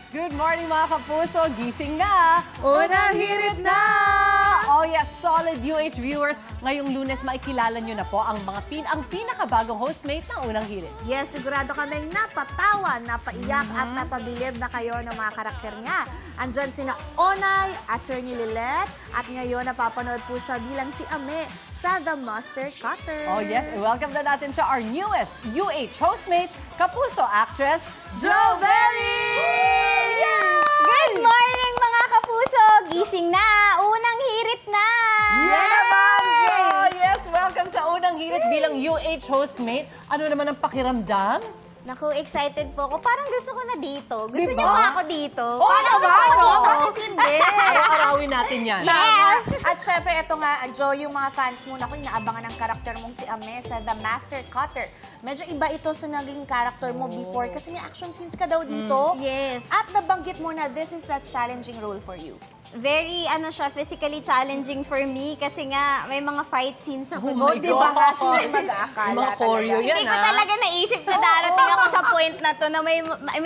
Good morning mga kapuso! Gising na! Unang hirit na! Oh yes, solid UH viewers! Ngayong Lunes maikilala nyo na po ang ang pinakabagong hostmate ng Unang Hirit. Yes, sigurado kaming napatawa, napaiyak at napabilib na kayo ng mga karakter niya. Andyan sina Onay, Attorney Lilet, at ngayon napapanood po siya bilang si Ame sa The Master Cutter. Oh yes, welcome na natin siya, our newest UH hostmate, kapuso actress, Jo Berry! Good morning mga kapuso! Gising na! Unang hirit na! Yes, welcome sa Unang Hirit bilang UH hostmate. Ano naman ang pakiramdam? Naku, excited po ako. Parang gusto ko na dito. Gusto Diba? niyo ba ako dito? Oo naman! Oo, bakit hindi? Araw-arawin natin yan. Yes! At syempre, ito nga, Jo, yung mga fans mo, naku, inaabangan ng karakter mong si Ame sa The Master Cutter. Medyo iba ito sa naging karakter mo before kasi may action scenes ka daw dito. Yes. At nabanggit mo na this is a challenging role for you. Very, physically challenging for me kasi nga may mga fight scenes ako. Oh my Di ba God. nga, sino mag-aakala Mga choreo talaga? yan, Hindi ko ah. talaga naisip na darating ako sa point na to na may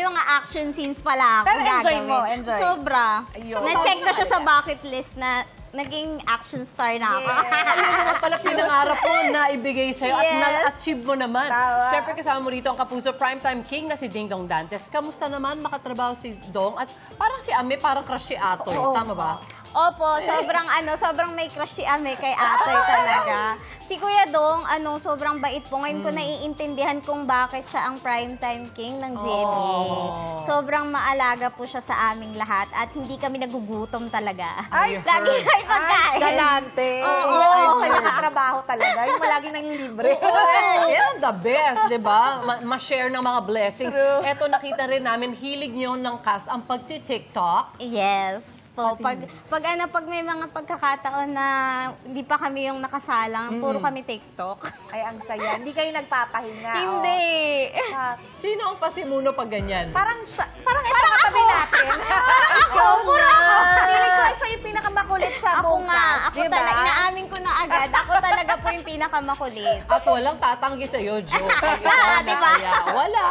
mga action scenes pala ako Pero enjoy gagawin. mo, enjoy. Sobra. Ayun. Na-check ko siya sa bucket list na naging action star na ako. Ano naman pala pinangarap mo na ibigay sa'yo at Yes. na-achieve mo naman. Tama. Siyempre kasama mo rito ang kapuso primetime king na si Ding Dong Dantes. Kamusta naman makatrabaho si Dong? At parang si Ame, parang crush si Atoy. Oo. Tama ba? Opo, sobrang may crush si Ame kay Atoy talaga. Si Kuya Dong, sobrang bait po. Ngayon ko naiintindihan kung bakit siya ang primetime king ng GMA. Oh. Sobrang maalaga po siya sa aming lahat at hindi kami nagugutom talaga. Ay, Lagi may pagkain. galante. Oo. Yan sa nakatrabaho talaga. Yung malagi nang libre. Yan ang the best, di ba? Ma-share ng mga blessings. Eto, nakita rin namin, hilig nyo ng cast ang pag-TikTok. Yes. Po, pag may mga pagkakataon na hindi pa kami yung nakasalang, puro kami TikTok. Ay, ang saya. Hindi kayo nagpapahinga. Hindi. Oh. Sino ang pasimuno pag ganyan? Parang ito katabi natin. Ikaw, puro ako. Feeling ko siya yung pinakamakulit sa Ako buong nga, cast, ako diba? talaga, inaamin ko na agad, ako talaga po yung pinakamakulit. At walang tatanggi sa'yo, Jo. Ikaw Diba? na kaya. Wala.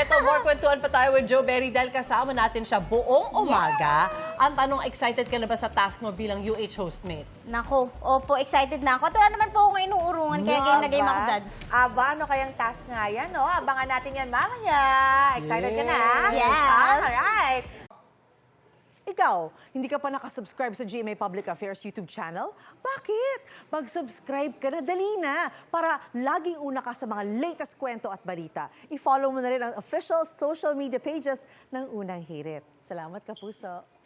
Ito, more kwentuhan pa tayo with Jo Berry dahil kasama natin siya buong umaga. Ang tanong, excited ka na ba sa task mo bilang UH hostmate? Nako, opo, excited na ako. At wala naman po akong inuurungan, kaya game na game ako dyan. Aba, ano kayang task nga yan, no? Abangan natin yan mamaya. Excited ka na? Yes. Alright. Ikaw, hindi ka pa nakasubscribe sa GMA Public Affairs YouTube channel? Bakit? Mag-subscribe ka na, dali na, para laging una ka sa mga latest kwento at balita. I-follow mo na rin ang official social media pages ng Unang Hirit. Salamat, kapuso!